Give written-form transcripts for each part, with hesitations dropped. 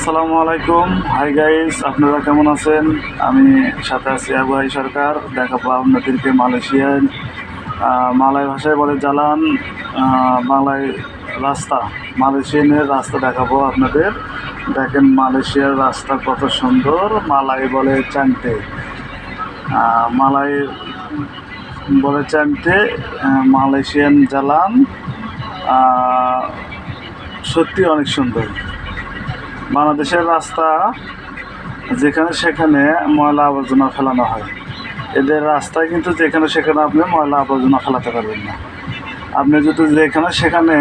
আসসালামু আলাইকুম। Hi guys, আপনারা কেমন আছেন? আমি সাথে আছি আবু হাই সরকার। দেখাবো আপনাদেরকে মালয়েশিয়ার মালয় ভাষায় বলে জালান, বাংলায় রাস্তা, মালয়েশিয়ানের রাস্তা দেখাবো আপনাদের। দেখেন মালয়েশিয়ার রাস্তা কত সুন্দর। মালয় বলে চান্টে, মালয় বলে চান্টে, মালয়েশিয়ান জালান সত্যি অনেক সুন্দর। বাংলাদেশের রাস্তা যেখানে সেখানে ময়লা আবর্জনা ফেলানো হয়, এদের রাস্তায় কিন্তু যেখানে সেখানে আপনি ময়লা আবর্জনা ফেলাতে পারবেন না। আপনি যদি যেখানে সেখানে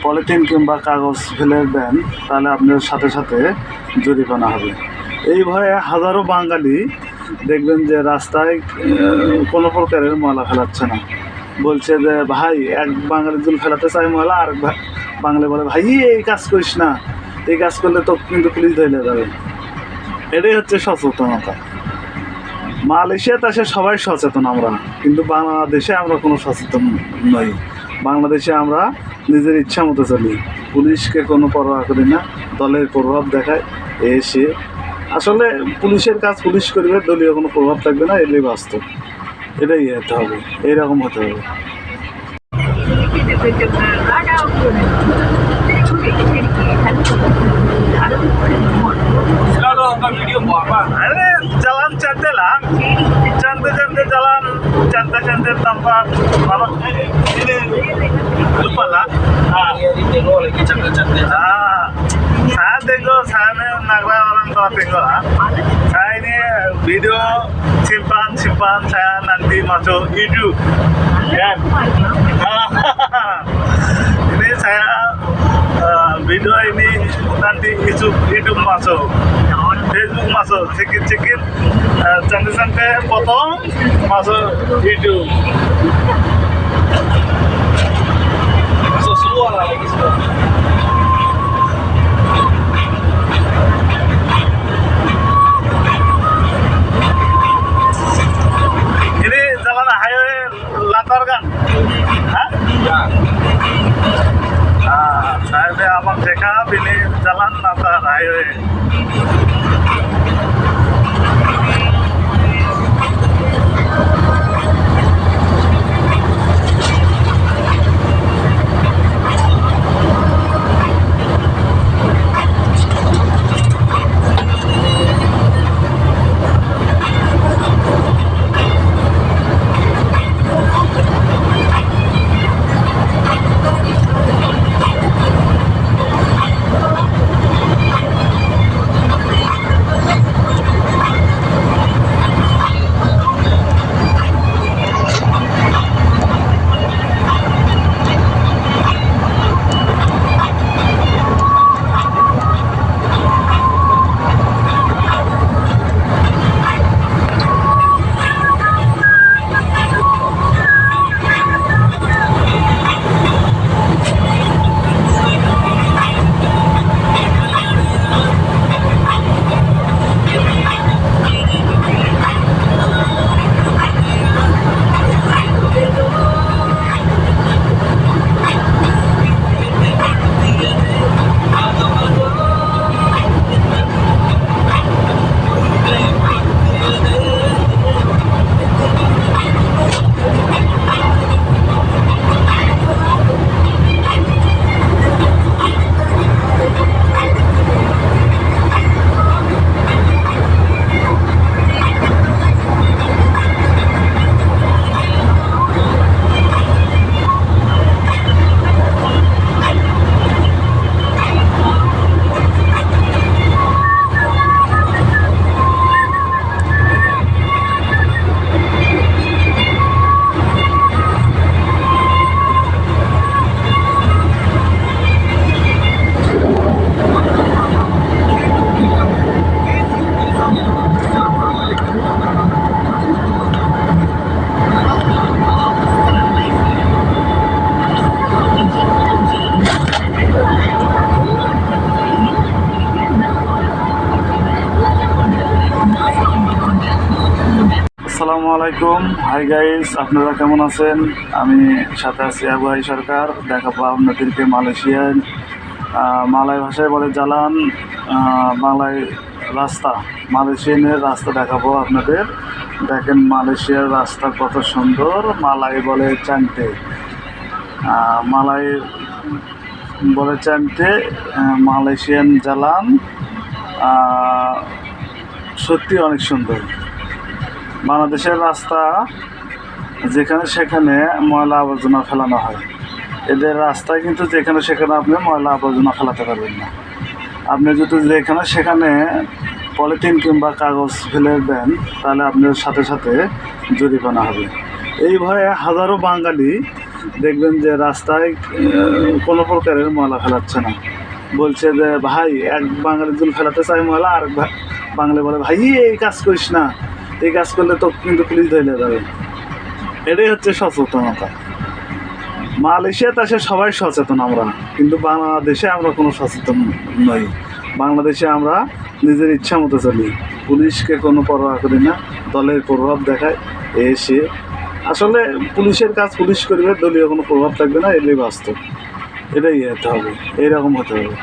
পলিথিন কিংবা কাগজ ফেলে দেন তাহলে আপনার সাথে সাথে জরিমানা হবে। এই ভয়ে হাজারো বাঙালি দেখবেন যে রাস্তায় কোনো প্রকারের ময়লা ফেলাচ্ছে না। বলছে যে ভাই, এক বাঙালি যদি ফেলাতে চায় ময়লা, আর বাঙালি বলে ভাই এই কাজ করিস না, এই কাজ করলে তো কিন্তু পুলিশ ধরে যাবে। এটাই হচ্ছে সচেতনতা। মালয়েশিয়াতে আসে সবাই সচেতন, আমরা কিন্তু বাংলাদেশে আমরা কোনো সচেতন নই। বাংলাদেশে আমরা নিজের ইচ্ছা মতো চলি, পুলিশকে কোনো পরোয়া করি না, দলের প্রভাব দেখায় এসে। আসলে পুলিশের কাজ পুলিশ করবে, দলীয় কোনো প্রভাব থাকবে না, এটাই বাস্তব। এটাই হতে হবে, এইরকম হতে হবে। अरे jalan cantik lah, cantik jalan, cantik tempat. Kalau ini lupa lah. Tengok lagi cantik-cantik. Saya tengok, saya nagra orang tua tengok lah. Saya ini video simpan saya nanti masuk YouTube. Ya. Ini saya video ini nanti YouTube masuk, Facebook masuk, sedikit cantik potong masuk YouTube. Masuk semua lah lagi semua. Ini jalan highway Lantar kan? Hah? Ya. Saya abang cakap ini jalan Lantar highway. আসসালামু আলাইকুম। Hi guys, আপনারা কেমন আছেন? আমি সাথে আছি Abu high সরকার। দেখাবো আপনাদেরকে মালয়েশিয়ার মালয় ভাষায় বলে জালান, বাংলায় রাস্তা। মালয়েশিয়ানের রাস্তা দেখাবো আপনাদের। দেখেন মালয়েশিয়ার রাস্তা কত সুন্দর। মালাই বলে চান্টে, মালাই বলে চান্টে, মালয়েশিয়ান জালান। সত্যি অনেক সুন্দর। বাংলাদেশের রাস্তা যেখানে সেখানে ময়লা আবর্জনা ফেলানো হয়। এদের রাস্তায় কিন্তু যেখানে সেখানে আপনি ময়লা আবর্জনা ফেলাতে পারবেন না। আপনি যদি যেখানে সেখানে পলিথিন কিংবা কাগজ ফেলে দেন তাহলে আপনার সাথে সাথে জরিমানা হবে। এই ভয়ে হাজারো বাঙালি দেখবেন যে রাস্তায় কোনো প্রকারের ময়লা ফেলাচ্ছে না। বলছে যে ভাই, এক বাঙালি যদি ফেলাতে চায় ময়লা, আর বাঙালি বলে ভাই এই কাজ করিস না, এই কাজ করলে তো কিন্তু পুলিশ ধরে যাবে। এটাই হচ্ছে সচেতনতা। মালয়েশিয়াতে আসে সবাই সচেতন, আমরা কিন্তু বাংলাদেশে আমরা কোনো সচেতন নই। বাংলাদেশে আমরা নিজের ইচ্ছা মতো চলি, পুলিশকে কোনো পরোয়া করি না, দলের প্রভাব দেখায় এসে। আসলে পুলিশের কাজ পুলিশ করবে, দলীয় কোনো প্রভাব থাকবে না, এটাই বাস্তব। এটাই হতে হবে, এইরকম হতে হবে।